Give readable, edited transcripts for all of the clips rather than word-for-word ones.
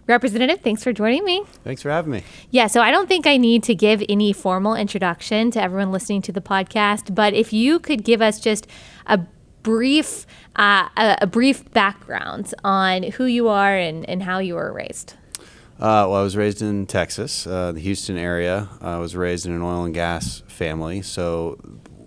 Representative, thanks for joining me. Thanks for having me. Yeah, so I don't think I need to give any formal introduction to everyone listening to the podcast, but if you could give us just a brief background on who you are and how you were raised. Well, I was raised in Texas, the Houston area. I was raised in an oil and gas family. So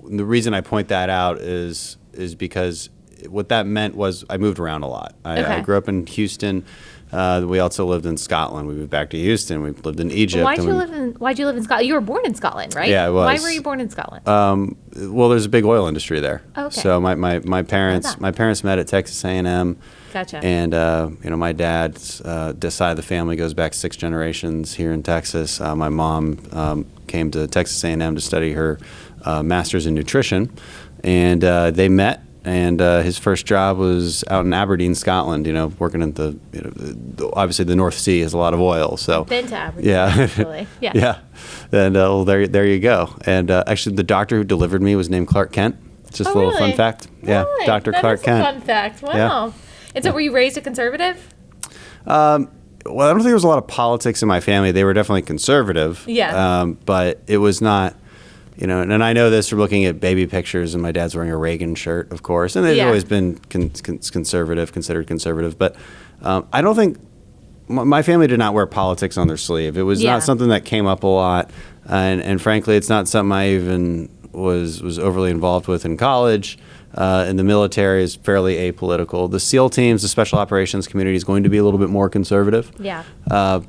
the reason I point that out is because what that meant was I moved around a lot. I grew up in Houston. We also lived in Scotland. We moved back to Houston. We lived in Egypt. Why'd you live in Scotland? You were born in Scotland, right? Yeah, I was. Why were you born in Scotland? Well, there's a big oil industry there. Okay. So my parents met at Texas A&M. Gotcha. And my dad decided the family goes back 6 generations here in Texas. My mom came to Texas A&M to study her master's in nutrition, and they met. And his first job was out in Aberdeen, Scotland. Working at obviously the North Sea has a lot of oil. So I've been to Aberdeen. Yeah, actually. Yeah. Yeah. And well, there you go. And actually, the doctor who delivered me was named Clark Kent. Just a little fun fact. Yeah, Really? Dr. Clark Kent. That is a fun fact. Wow. Yeah. And so, were you raised a conservative? Well, I don't think there was a lot of politics in my family. They were definitely conservative. Yeah. But it was not. And I know this from looking at baby pictures, and my dad's wearing a Reagan shirt, of course, and they've always been conservative, considered conservative. But I don't think my family did not wear politics on their sleeve. It was not something that came up a lot, and frankly, it's not something I even was overly involved with in college. And the military is fairly apolitical. The SEAL teams, the Special Operations community, is going to be a little bit more conservative,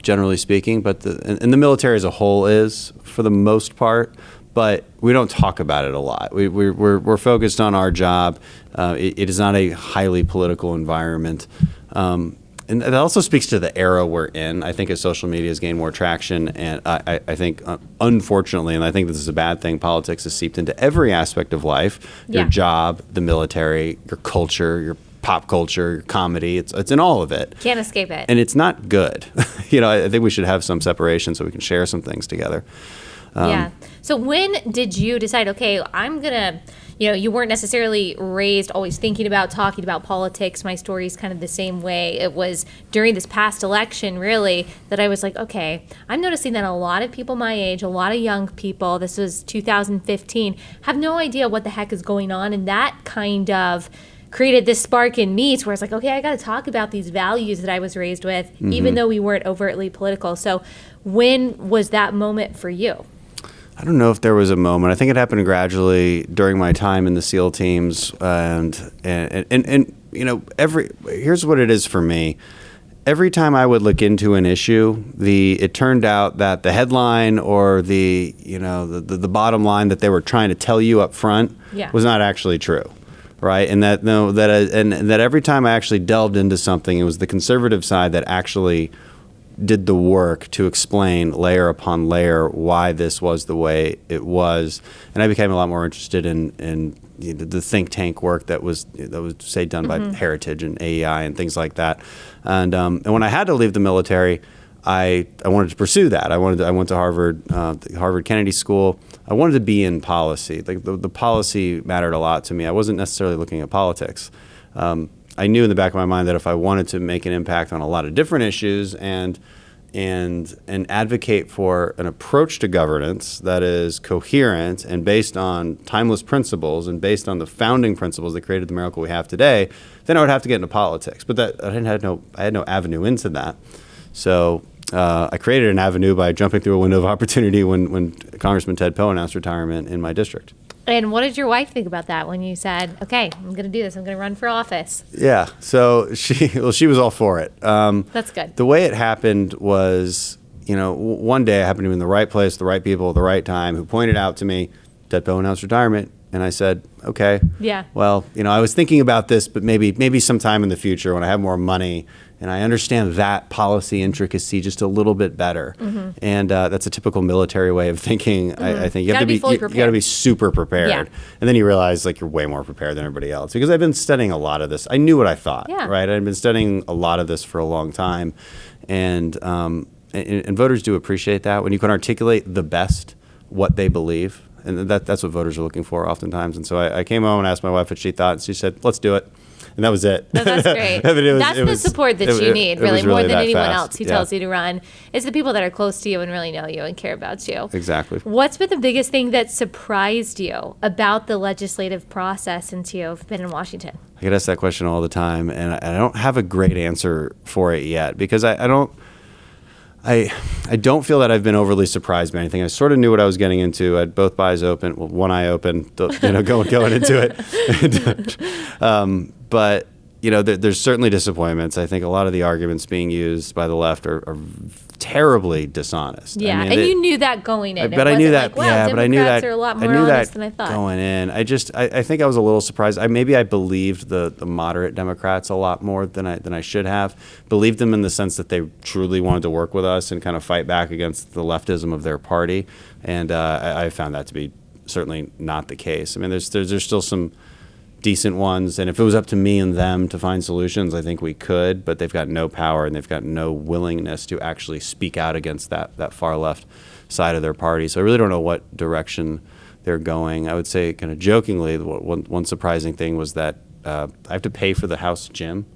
generally speaking. But the military as a whole is, for the most part. But we don't talk about it a lot. We're focused on our job. It is not a highly political environment. And that also speaks to the era we're in. I think as social media has gained more traction, and I think, unfortunately, and I think this is a bad thing, politics has seeped into every aspect of life. Your job, the military, your culture, your pop culture, your comedy. It's in all of it. Can't escape it. And it's not good. I think we should have some separation so we can share some things together. So when did you decide, okay, I'm going to, you weren't necessarily raised always thinking about, talking about politics. My story's kind of the same way. It was during this past election, really, that I was like, okay, I'm noticing that a lot of people my age, a lot of young people, this was 2015, have no idea what the heck is going on. And that kind of created this spark in me to where it's like, okay, I got to talk about these values that I was raised with, even though we weren't overtly political. So when was that moment for you? I don't know if there was a moment. I think it happened gradually during my time in the SEAL teams, and here's what it is for me. Every time I would look into an issue, it turned out that the headline or the bottom line that they were trying to tell you up front was not actually true, right? And that every time I actually delved into something, it was the conservative side that actually did the work to explain layer upon layer why this was the way it was, and I became a lot more interested in the think tank work that was say done by Heritage and AEI and things like that, and when I had to leave the military, I wanted to pursue that. I went to Harvard, the Harvard Kennedy School. I wanted to be in policy. Like the policy mattered a lot to me. I wasn't necessarily looking at politics. I knew in the back of my mind that if I wanted to make an impact on a lot of different issues and advocate for an approach to governance that is coherent and based on timeless principles and based on the founding principles that created the miracle we have today, then I would have to get into politics. But I had no avenue into that. So I created an avenue by jumping through a window of opportunity when Congressman Ted Poe announced retirement in my district. And what did your wife think about that when you said, okay, I'm going to do this, I'm going to run for office? Yeah, so she was all for it. That's good. The way it happened was, one day I happened to be in the right place, the right people, at the right time, who pointed out to me, Ted Poe announced retirement. And I said, okay, well, I was thinking about this, but maybe sometime in the future when I have more money and I understand that policy intricacy just a little bit better. And that's a typical military way of thinking. I think you have to be super prepared. And then you realize you're way more prepared than everybody else, because I've been studying a lot of this. I knew what I thought, right? I've been studying a lot of this for a long time. And voters do appreciate that when you can articulate the best what they believe. And that's what voters are looking for oftentimes. And so I came home and asked my wife what she thought, and she said, let's do it. and that was it. No, that's great. That's the support that you need, really, more than anyone else who tells you to run. It's the people that are close to you and really know you and care about you. Exactly. What's been the biggest thing that surprised you about the legislative process since you've been in Washington? I get asked that question all the time, and I don't have a great answer for it yet because I don't feel that I've been overly surprised by anything. I sort of knew what I was getting into. I had both eyes open, well, one eye open, going into it. But there's certainly disappointments. I think a lot of the arguments being used by the left are terribly dishonest. Yeah, I mean, and you knew that going in. But I knew that. Wow, yeah, Democrats but I knew that. Are a lot more honest than I thought. Going in, I think I was a little surprised. Maybe I believed the moderate Democrats a lot more than I should have. Believed them in the sense that they truly wanted to work with us and kind of fight back against the leftism of their party. And I found that to be certainly not the case. I mean, there's still some decent ones, and if it was up to me and them to find solutions, I think we could, but they've got no power and they've got no willingness to actually speak out against that far left side of their party. So I really don't know what direction they're going. I would say kind of jokingly, one surprising thing was that I have to pay for the house gym.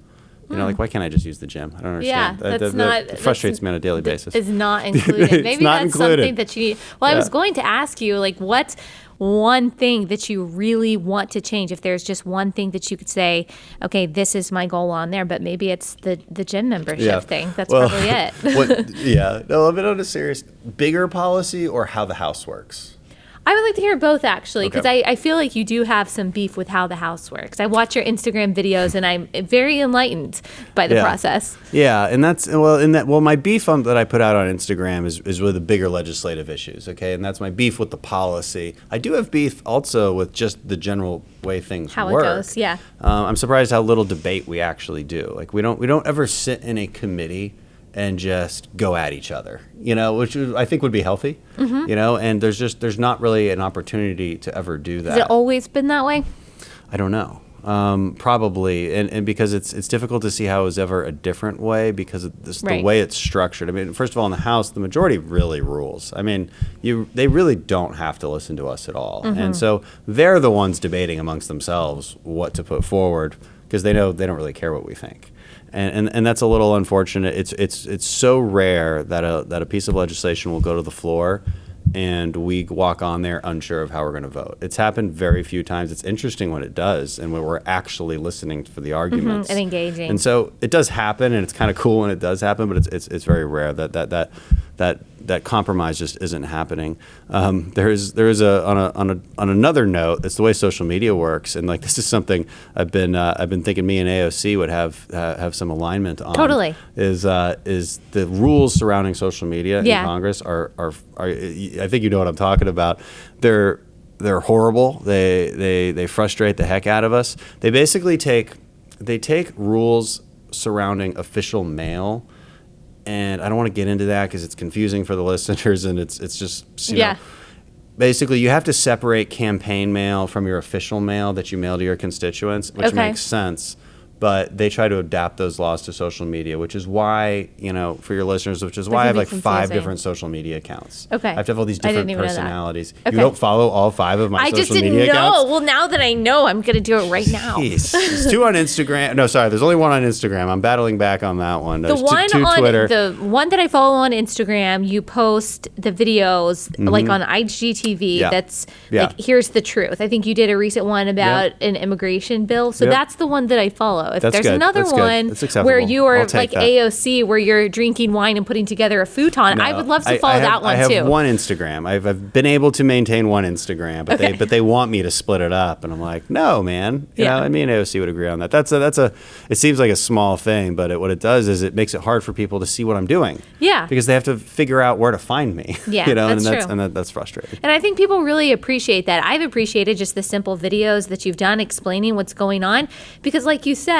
Why can't I just use the gym? I don't understand. Yeah, That frustrates me on a daily basis. It's not included. Maybe not that's included. Something that you need. Well, I was going to ask you, what's one thing that you really want to change? If there's just one thing that you could say, okay, this is my goal on there, but maybe it's the gym membership thing. That's probably it. No, a bit on a serious, bigger policy or how the House works? I would like to hear both, actually, because I feel like you do have some beef with how the House works. I watch your Instagram videos, and I'm very enlightened by the process. Yeah, and my beef that I put out on Instagram is with the bigger legislative issues, okay? And that's my beef with the policy. I do have beef also with just the general way things work. How it goes, yeah. I'm surprised how little debate we actually do. We don't ever sit in a committee and just go at each other, which I think would be healthy, and there's not really an opportunity to ever do that. Has it always been that way? I don't know. Probably, and because it's difficult to see how it was ever a different way because of the way it's structured. I mean, first of all, in the House, the majority really rules. I mean, they really don't have to listen to us at all, and so they're the ones debating amongst themselves what to put forward because they know they don't really care what we think. And that's a little unfortunate. It's so rare that a piece of legislation will go to the floor and we walk on there unsure of how we're going to vote. It's happened very few times. It's interesting when it does and when we're actually listening for the arguments and engaging. And so it does happen, and it's kind of cool when it does happen, but it's very rare that compromise just isn't happening. There is on another note, it's the way social media works, and this is something I've been thinking me and AOC would have some alignment on. Totally. Is the rules surrounding social media in Congress are I think you know what I'm talking about. They're horrible. They frustrate the heck out of us. They basically take rules surrounding official mail. And I don't want to get into that because it's confusing for the listeners, and it's just basically you have to separate campaign mail from your official mail that you mail to your constituents, which makes sense. But they try to adapt those laws to social media, which is why, for your listeners, I have 5 different social media accounts. Okay. I have to have all these different personalities. Okay. You don't follow all 5 of my social media accounts? I just didn't know. Well, now that I know, I'm going to do it right now. Jeez. There's 2 on Instagram. No, sorry. There's only 1 on Instagram. I'm battling back on that one. There's two Twitter. The one that I follow on Instagram, you post the videos on IGTV. Yeah. That's here's the truth. I think you did a recent one about an immigration bill. So that's the one that I follow. If there's another one where you are like AOC, where you're drinking wine and putting together a futon, I would love to follow that one too. I have 1 Instagram. I've been able to maintain 1 Instagram, but they want me to split it up, and I'm like, no, man. You know, and me and AOC would agree on that. That's a. It seems like a small thing, but what it does is it makes it hard for people to see what I'm doing. Yeah. Because they have to figure out where to find me. Yeah, that's true. And that's frustrating. And I think people really appreciate that. I've appreciated just the simple videos that you've done explaining what's going on, because like you said,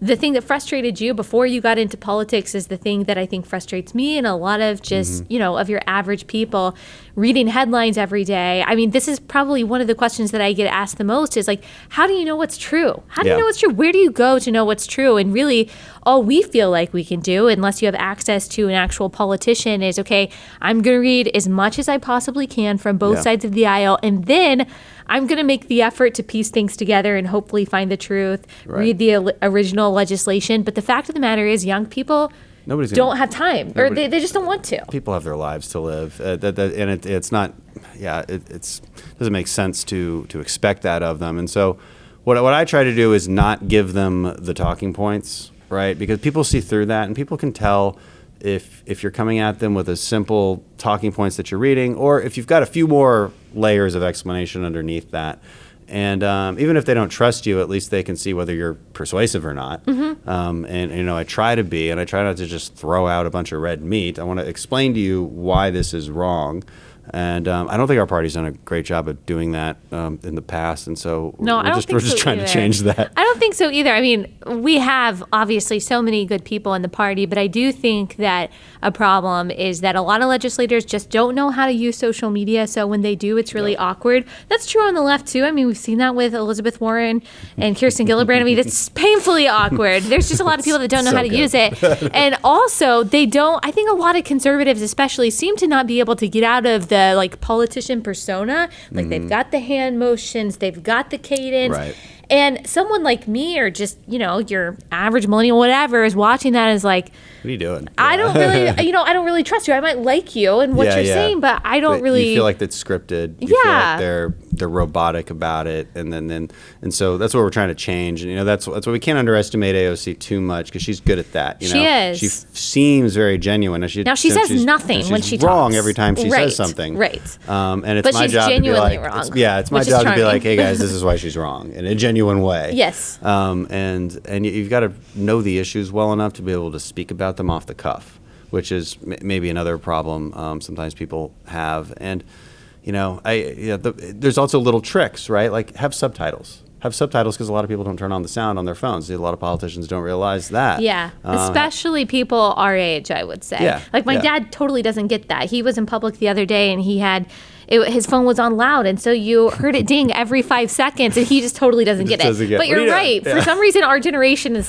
the thing that frustrated you before you got into politics is the thing that I think frustrates me and a lot of just, of your average people. reading headlines every day. I mean, this is probably one of the questions that I get asked the most is like, how do you know what's true? How do you know what's true? Where do you go to know what's true? And really, all we feel like we can do, unless you have access to an actual politician, is, okay, I'm going to read as much as I possibly can from both sides of the aisle, and then I'm going to make the effort to piece things together and hopefully find the truth, read the original legislation. But the fact of the matter is, young people don't have time, or they just don't want to. People have their lives to live, and it's not, it doesn't make sense to expect that of them. And so what I try to do is not give them the talking points, right? Because people see through that, and people can tell if you're coming at them with a simple talking points that you're reading, or if you've got a few more layers of explanation underneath that. And even if they don't trust you, at least they can see whether you're persuasive or not. And I try to be, and I try not to just throw out a bunch of red meat. I want to explain to you why this is wrong. And I don't think our party's done a great job of doing that in the past, and so we're just trying to change that. I don't think so either. I mean, we have obviously so many good people in the party, but I do think that a problem is that a lot of legislators just don't know how to use social media, so when they do, it's really awkward. That's true on the left, too. I mean, we've seen that with Elizabeth Warren and Kirsten Gillibrand. I mean, it's painfully awkward. There's just a lot of people that don't know how to use it. And also, I think a lot of conservatives especially seem to not be able to get out of the like politician persona. Like they've got the hand motions, they've got the cadence. Right. And someone like me, or just, your average millennial, whatever, is watching that and is like, what are you doing? I don't really, I don't really trust you. I might like you and what you're saying, but I don't really. You feel like that's scripted. You feel like they're robotic about it, and so that's what we're trying to change. And that's why we can't underestimate AOC too much, because she's good at that. She is. She seems very genuine. Now she says nothing when she talks. Wrong every time she says something. Right. And it's my job to be like, wrong, it's my job to be like, hey guys, this is why she's wrong, in a genuine way. Yes. And you've got to know the issues well enough to be able to speak about them off the cuff, which is maybe another problem sometimes people have. And there's also little tricks, right? Like have subtitles. Because a lot of people don't turn on the sound on their phones. A lot of politicians don't realize that. Yeah, especially people our age, I would say. Yeah, like my dad totally doesn't get that. He was in public the other day and he had his phone was on loud, and so you heard it ding every 5 seconds, and he just totally doesn't get it. But you're right. For some reason, our generation is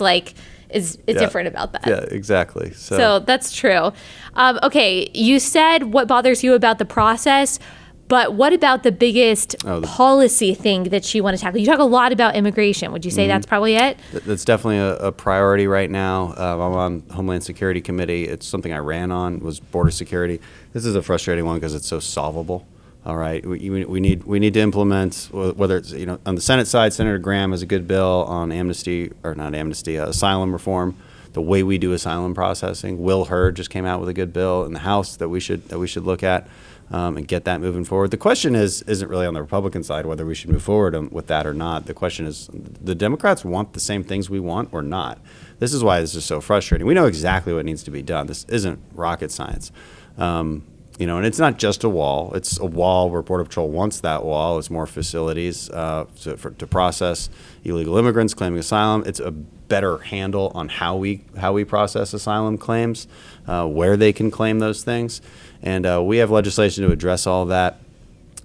different about that. Yeah, exactly. So that's true. Okay, you said what bothers you about the process. But what about the biggest policy thing that you want to tackle? You talk a lot about immigration. Would you say that's probably it? That's definitely a priority right now. I'm on Homeland Security Committee. It's something I ran on, was border security. This is a frustrating one because it's so solvable. All right, we need to implement, whether it's on the Senate side, Senator Graham has a good bill on asylum reform. The way we do asylum processing. Will Hurd just came out with a good bill in the House that we should look at. And get that moving forward. The question isn't really on the Republican side whether we should move forward with that or not. The question is, the Democrats want the same things we want or not? This is why this is so frustrating. We know exactly what needs to be done. This isn't rocket science. And it's not just a wall. It's a wall where Border Patrol wants that wall. It's more facilities to process illegal immigrants claiming asylum. It's a better handle on how we process asylum claims, where they can claim those things. And we have legislation to address all of that.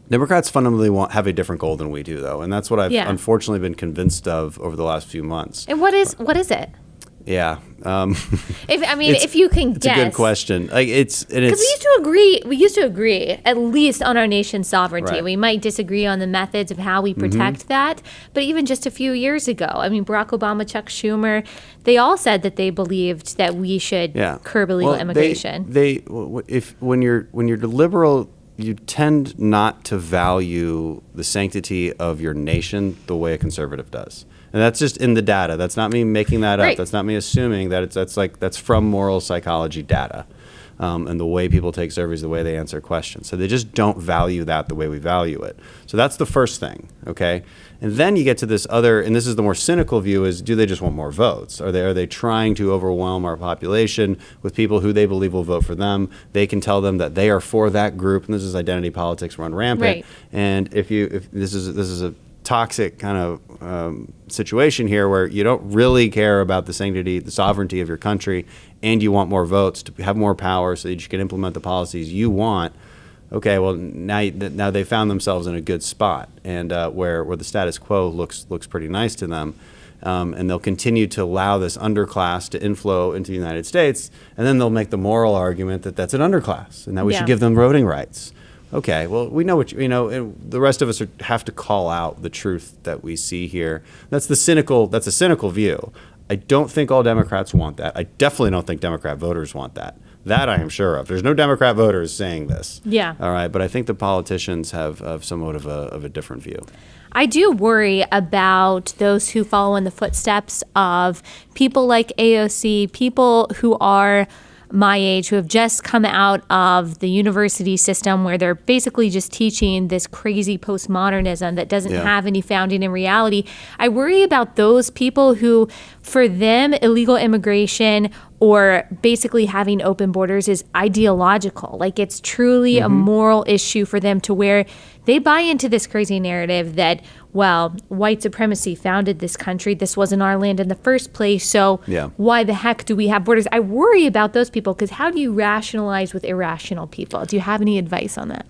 Democrats fundamentally have a different goal than we do, though, and that's what I've unfortunately been convinced of over the last few months. And what is it? Yeah. If you can guess. It's a good question. Because we used to agree at least on our nation's sovereignty. Right. We might disagree on the methods of how we protect that, but even just a few years ago, Barack Obama, Chuck Schumer, they all said that they believed that we should curb illegal immigration. When you're liberal, you tend not to value the sanctity of your nation the way a conservative does. And that's just in the data. That's not me making that up. Right. That's not me assuming that that's from moral psychology data. And the way people take surveys, the way they answer questions. So they just don't value that the way we value it. So that's the first thing, okay? And then you get to this other, and this is the more cynical view, is do they just want more votes? Are they trying to overwhelm our population with people who they believe will vote for them? They can tell them that they are for that group, and this is identity politics run rampant. Right. And if this is a toxic kind of situation here where you don't really care about the sanctity, the sovereignty of your country, and you want more votes to have more power so that you can implement the policies you want, okay, well now they found themselves in a good spot, and where the status quo looks pretty nice to them, and they'll continue to allow this underclass to inflow into the United States, and then they'll make the moral argument that that's an underclass and that we should give them voting rights. Okay, well, we know and the rest of us have to call out the truth that we see here. That's a cynical view. I don't think all Democrats want that. I definitely don't think Democrat voters want that. That I am sure of. There's no Democrat voters saying this. Yeah. All right, but I think the politicians have somewhat of a different view. I do worry about those who follow in the footsteps of people like AOC, people who are my age, who have just come out of the university system where they're basically just teaching this crazy postmodernism that doesn't have any founding in reality. I worry about those people who, for them, illegal immigration or basically having open borders is ideological. Like, it's truly a moral issue for them, to where they buy into this crazy narrative that, well, white supremacy founded this country. This wasn't our land in the first place. So why the heck do we have borders? I worry about those people, because how do you rationalize with irrational people? Do you have any advice on that?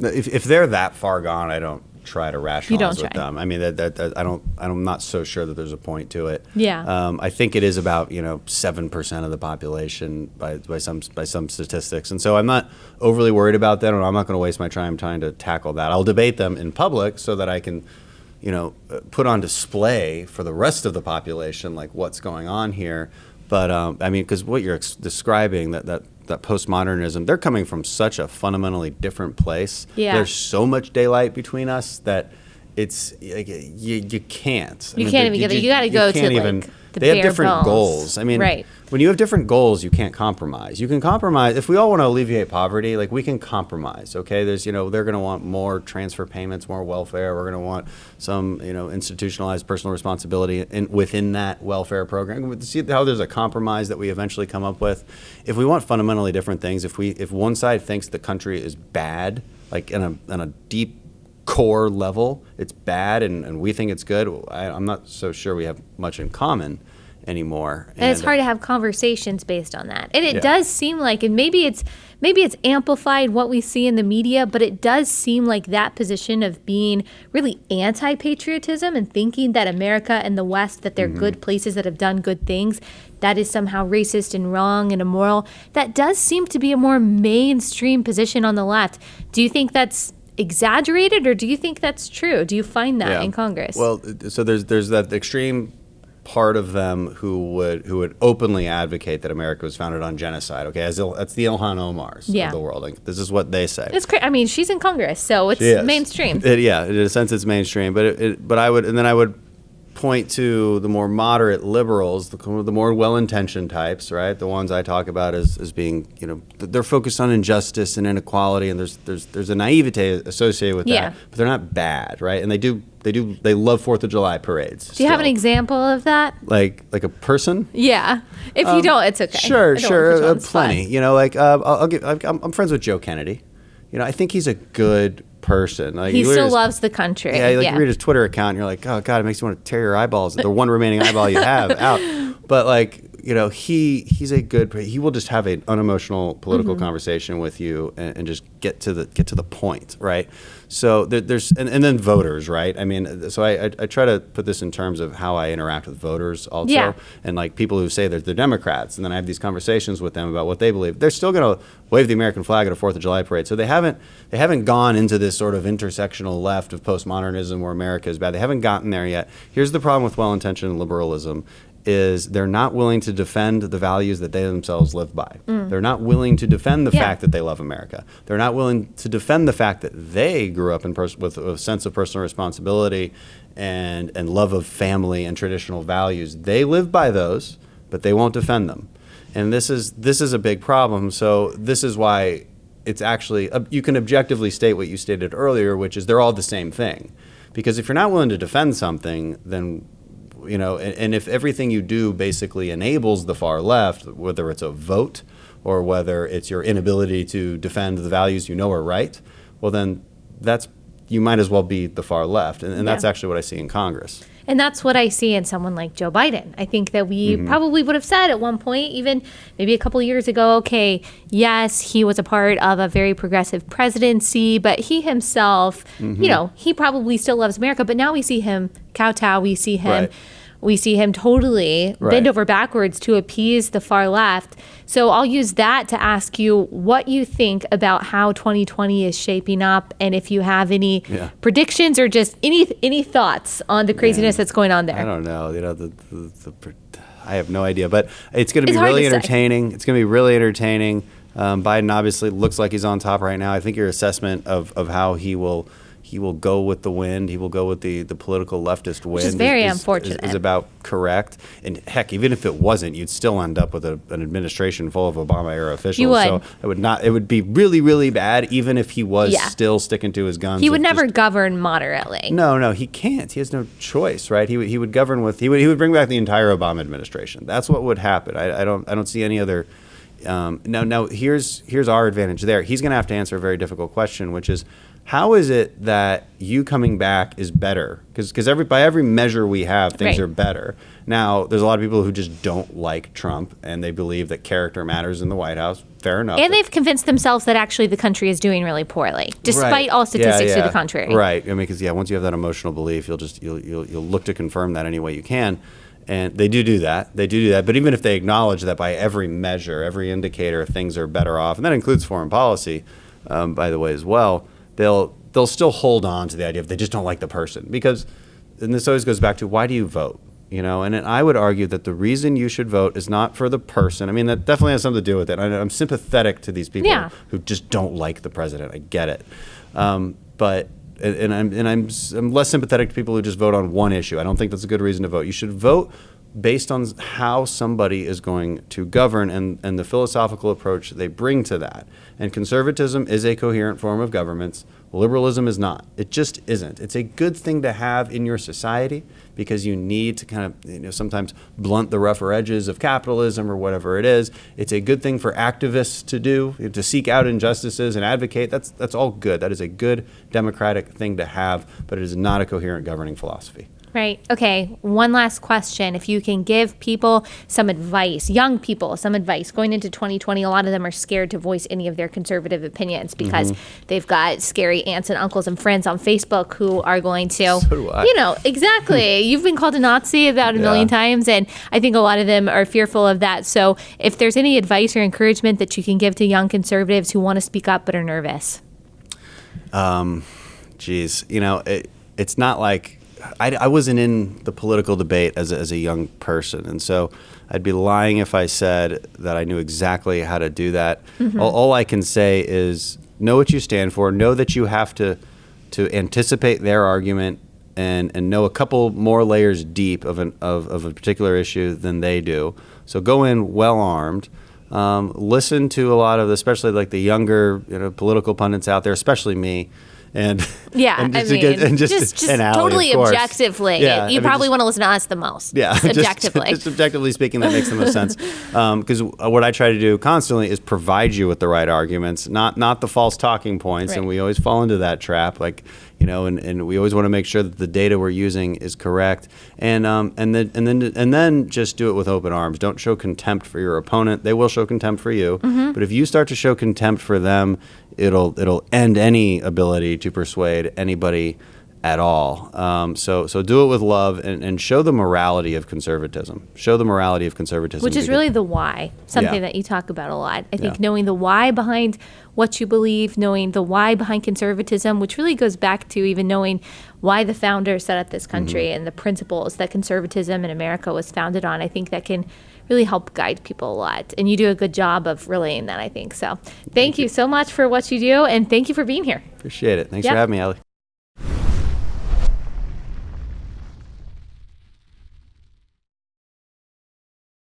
If they're that far gone, I don't try to rationalize with them. I mean, I'm not so sure that there's a point to it. Yeah. I think it is about 7% of the population by some statistics, and so I'm not overly worried about that, and I'm not going to waste my time trying to tackle that. I'll debate them in public so that I can put on display for the rest of the population like what's going on here. But I mean, because what you're describing, that postmodernism, they're coming from such a fundamentally different place. Yeah. There's so much daylight between us that it's like, you can't. You can't even get it. You got to go to like the they have bare different bones. goals. I mean, when you have different goals, you can't compromise. You can compromise if we all want to alleviate poverty. Like, we can compromise. Okay, there's they're going to want more transfer payments, more welfare. We're going to want some institutionalized personal responsibility within that welfare program. See how there's a compromise that we eventually come up with. If we want fundamentally different things, if one side thinks the country is bad, like in a deep core level, it's bad, and we think it's good, I'm not so sure we have much in common anymore. And it's hard to have conversations based on that. And it does seem like, and maybe it's amplified what we see in the media, but it does seem like that position of being really anti-patriotism and thinking that America and the West, that they're good places that have done good things, that is somehow racist and wrong and immoral. That does seem to be a more mainstream position on the left. Do you think that's exaggerated, or do you think that's true? Do you find that in Congress? Well, so there's that extreme part of them who would openly advocate that America was founded on genocide. Okay, that's the Ilhan Omars of the world. Like, this is what they say. It's I mean, she's in Congress, so it's mainstream. In a sense, it's mainstream. But I would point to the more moderate liberals, the more well-intentioned types, right? The ones I talk about as being, they're focused on injustice and inequality, and there's a naivete associated with that, but they're not bad, right? And they love 4th of July parades. Do you have an example of that? Like a person? Yeah. If you don't, it's okay. Sure, plenty. I'm friends with Joe Kennedy. I think he's a good person. Like, he still loves the country. Yeah, you read his Twitter account and you're like, oh God, it makes you want to tear your eyeballs, the one remaining eyeball you have, out. But he's a good, he will just have an unemotional political conversation with you and just get to the point, right? So there's and then voters, right? I mean, so I try to put this in terms of how I interact with voters also, and like people who say that they're Democrats, and then I have these conversations with them about what they believe. They're still going to wave the American flag at a 4th of July parade. So they haven't gone into this sort of intersectional left of postmodernism where America is bad. They haven't gotten there yet. Here's the problem with well-intentioned liberalism. Is they're not willing to defend the values that they themselves live by. They're not willing to defend the fact that they love America. They're not willing to defend the fact that they grew up with a sense of personal responsibility and love of family and traditional values. They live by those, but they won't defend them. And this is a big problem. So this is why it's actually, you can objectively state what you stated earlier, which is they're all the same thing. Because if you're not willing to defend something, then and if everything you do basically enables the far left, whether it's a vote or whether it's your inability to defend the values are right, well then you might as well be the far left. And that's actually what I see in Congress. And that's what I see in someone like Joe Biden. I think that we probably would have said at one point, even maybe a couple of years ago, okay, yes, he was a part of a very progressive presidency, but he himself, he probably still loves America. But now we see him kowtow. We see him totally bend over backwards to appease the far left. So I'll use that to ask you what you think about how 2020 is shaping up, and if you have any predictions or just any thoughts on the craziness that's going on there. I don't know. I have no idea, but it's going to be really entertaining. It's going to be really entertaining. Biden obviously looks like he's on top right now. I think your assessment of how he will go with the wind. He will go with the political leftist wind. Which is very unfortunate. Is about correct. And heck, even if it wasn't, you'd still end up with an administration full of Obama-era officials. You would. So it would be really, really bad, even if he was still sticking to his guns. He would never govern moderately. No, he can't. He has no choice, right? He would govern with. He would bring back the entire Obama administration. That's what would happen. I don't see any other. Now here's our advantage there. He's going to have to answer a very difficult question, which is, how is it that you coming back is better? Because by every measure we have, things are better. Now, there's a lot of people who just don't like Trump, and they believe that character matters in the White House. Fair enough. And they've convinced themselves that actually the country is doing really poorly, despite all statistics to the contrary. Right. I mean, because once you have that emotional belief, you'll look to confirm that any way you can. And they do that. But even if they acknowledge that by every measure, every indicator, things are better off, and that includes foreign policy, by the way, as well, they'll still hold on to the idea if they just don't like the person. Because, and this always goes back to, why do you vote? And I would argue that the reason you should vote is not for the person. I mean, that definitely has something to do with it. I'm sympathetic to these people who just don't like the president. I get it. But I'm less sympathetic to people who just vote on one issue. I don't think that's a good reason to vote. You should vote based on how somebody is going to govern and the philosophical approach they bring to that. And conservatism is a coherent form of government. Liberalism is not. It just isn't. It's a good thing to have in your society because you need to kind of, sometimes blunt the rougher edges of capitalism or whatever it is. It's a good thing for activists to do, to seek out injustices and advocate. That's all good. That is a good democratic thing to have, but it is not a coherent governing philosophy. Right. Okay. One last question. If you can give people some advice, young people, some advice going into 2020, a lot of them are scared to voice any of their conservative opinions because they've got scary aunts and uncles and friends on Facebook who are going to, so do I. Exactly. You've been called a Nazi about a million times, and I think a lot of them are fearful of that. So if there's any advice or encouragement that you can give to young conservatives who want to speak up but are nervous. It's not like, I wasn't in the political debate as a young person, and so I'd be lying if I said that I knew exactly how to do that. All I can say is know what you stand for, know that you have to anticipate their argument and know a couple more layers deep of a particular issue than they do. So go in well armed. Listen to a lot of, especially like the younger political pundits out there, especially me. And just and Allie, totally objectively, you probably want to listen to us the most. Yeah, objectively. Just objectively speaking, that makes the most sense. Because what I try to do constantly is provide you with the right arguments, not the false talking points. Right. And we always fall into that trap, and we always want to make sure that the data we're using is correct. And then just do it with open arms. Don't show contempt for your opponent. They will show contempt for you. But if you start to show contempt for them, it'll end any ability to persuade anybody at all. So do it with love and show the morality of conservatism. Show the morality of conservatism. Which is really the why, something that you talk about a lot. I think knowing the why behind what you believe, knowing the why behind conservatism, which really goes back to even knowing why the founders set up this country and the principles that conservatism in America was founded on. I think that can really help guide people a lot. And you do a good job of relaying that, I think. So thank you so much for what you do, and thank you for being here. Appreciate it. Thanks for having me, Allie.